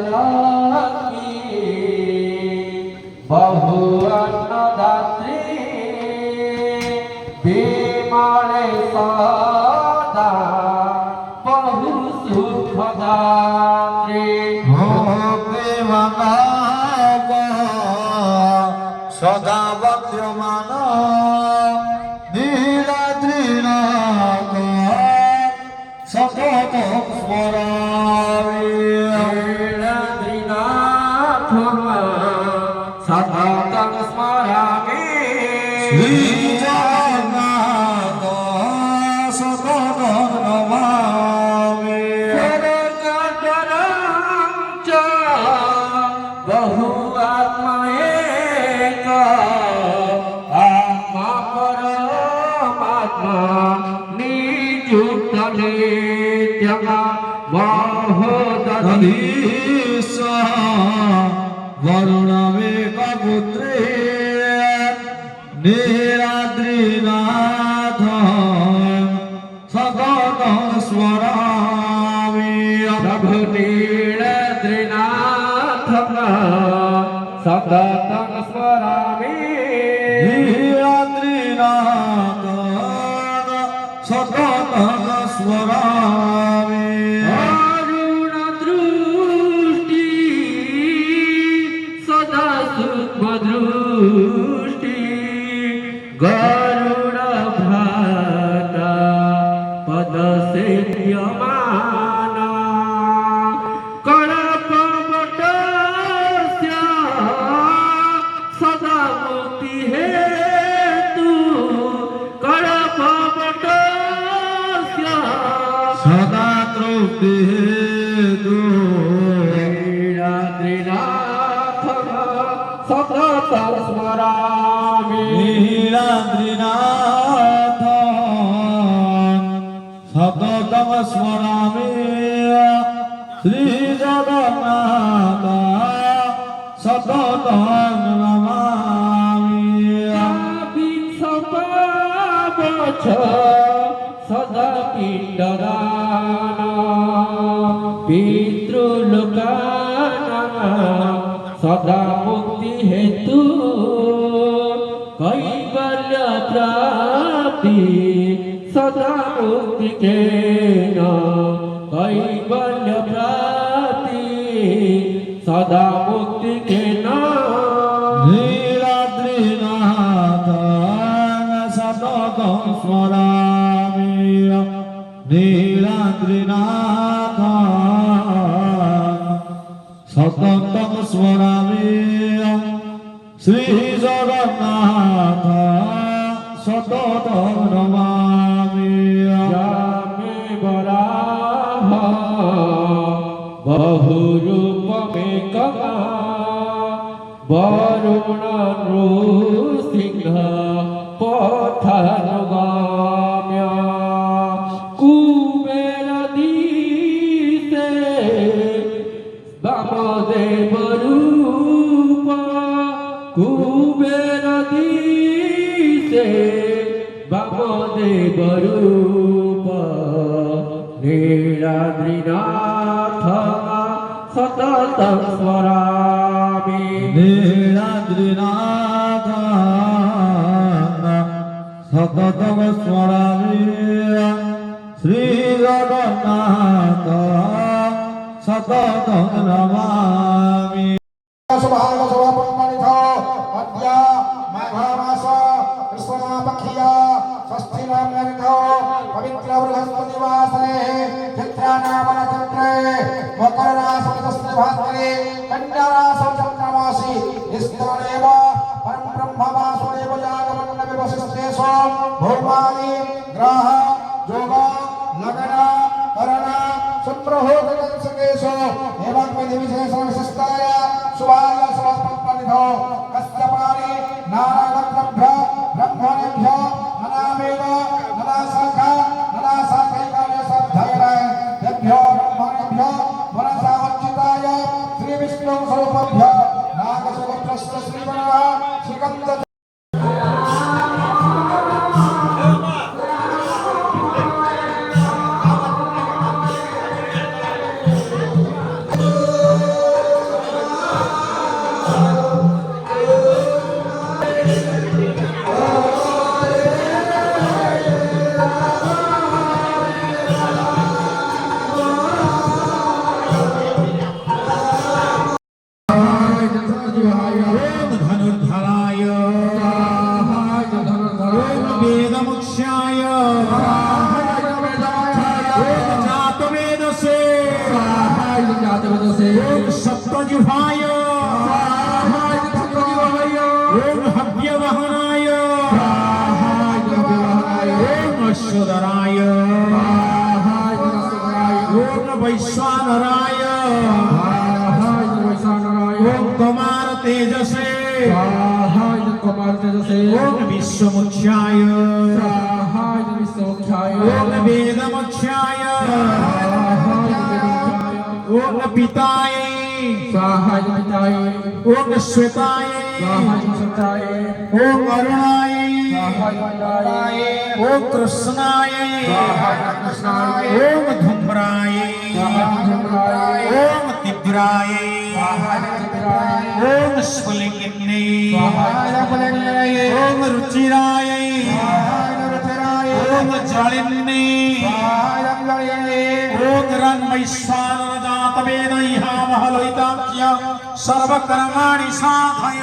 রাখি বহু অন্নদাত্রী বিমলে সদা বহু সুখদাত্রী সদা বর্তমান নীলাদ্রিনাথ সতত স্মরামি নীলাদ্রিনাথ সতত স্মরামি শ্রী জগন্নাথ সতত নমামি বহু আত্মায়েক আত্মা পরমাত্মা নিযুক্ত নিত্যম মহোদধীশ বরুণামেক পুত্রে নীলাদ্রিনাথ সতত স্মরামি প্রভু নীলাদ্রিনাথ সতত স্মরামি নীলাদ্রিনাথ সতত স্মরামি অরুণ দৃষ্টি সদা সূক্ষ্ম দৃষ্টি গরুড় ভ্রাত পদ সেয়মান কলপবটস্য সদা মুক্তি হেতু কলপবটস্য সদা তৃপ্তি হেতু নীলাদ্রিনাথ সতত স্মরামি নীলাদ্রিনাথ সততম স্মরামি শ্রী জগন্নাথ সততম নমামি বিংশ সদা পিণ্ডদান পিতৃলোকানাং সদা মুক্তি হেতু কৈবল্য প্রাপ্তি সদা মুক্তি কেন কৈবল্য প্রাপ্তি সদা মুক্তি কেন নীলাদ্রিনাথ সতত স্মরামি নীলাদ্রিনাথ সতত স্মরামি শ্রী জগন্নাথ সতত নমামি যামে বরাহ বহুরূপমে কমা বরুণ নৃসিংহ পথানুগাম্য কুবের দিশে বামদেব রূপ কুবের দিশে বামদেব রূপ নীলাদ্রিনাথ সতত স্মরামি নীলাদ্রিনাথ সততম স্মরামি শ্রী জগন্নাথ সতত নমামি पवित्र बृहस्पतिवासरे चित्रानामनचन्द्रे मकररासमतस्त्रभास्करे कन्यारासमचन्द्रमासि निस्तरदेव परं ब्रह्मवासुदेव जागमन्नविवसिष्ठेषु भौमानि ग्रह योग लगन करण सुप्रहोतकंसकेषु एवं विधिविशेषविशिष्टाय शुभाय शुभपत्पनिधो कश्यपानि नारायणभ्य ब्रह्मणेभ्य ननामेव ननाशाखा ननाशाखैकार्य श्रद्धयनाय तेभ्यो ब्रह्मणेभ्य मनसावच्चिताय श्रीविष्णुस्वरूपभ्य नागसुभप्रस्थ श्रीवरः श्रीकन्द तेजसे ओम सप्तजिह्वाय स्वाहाय सप्तजिह्वाय ओम हव्यवहनाय स्वाहाय विवाहाय ओम अश्वधराय स्वाहाय सुराय ओम वैश्वानराय स्वाहाय वैशानराय ओम कुमार तेजसे स्वाहाय कुमार तेजसे ओम विश्वमुख्याय स्वाहाय विश्वमुख्याय ओम वेदमुख्याय स्वाहाय वेदमुख्याय ओम पिताय स्वाहाय पिताय ओम श्वेताय स्वाहाय सत्याय ओम अरुणाय स्वाहाय वंदाय ओम कृष्णाय स्वाहाय कृष्णाय ओम धूम्राय स्वाहाय धूम्राय ओम तीव्राय स्वाहाय चित्राय ओम स्फुलिंगिन्ने स्वाहाय स्फुलिंगिन्ने ओम रुचिराय स्वाहाय रुचिराय ओम ज्वालिन्ने स्वाहाय रंगलये ओम रन्मैश्वानरजातवेदैहामहलोहिताख्य सर्वकर्माणि साधय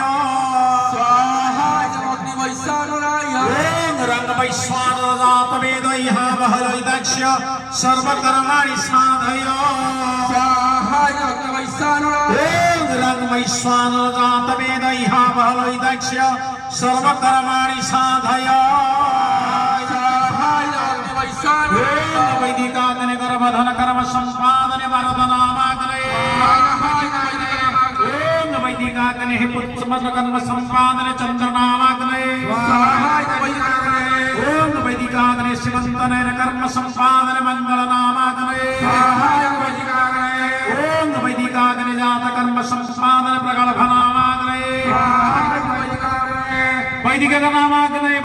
स्वाहाय अग्निवैशानराय ओम रन्मैश्वानरजातवेदैहामहलोहिताख्य सर्वकर्माणि साधय स्वाहाय अग्निवैशानराय ओम रन्मैश्वानरजातवेदैहामहलोहिताख्य सर्वकर्माणि साधय स्वाहाय अग्निवैशानराय ओम वैदिकाग्नि कर्मधन कर्म संपादने वरदनामाग्ने ओम वैदिकाग्नि पुत्रमत कर्म संपादने चंद्रनामाग्ने स्वाहाय वैदिकाग्ने ओम वैदिकाग्नि शिवंतने कर्म संपादने मंगलनामाग्ने स्वाहाय वैदिकाग्ने ओम वैदिकाग्नि जात कर्म संपादने प्रगल्भनामाग्ने स्वाहाय वैदिकाग्ने वैदिकनामाग्ने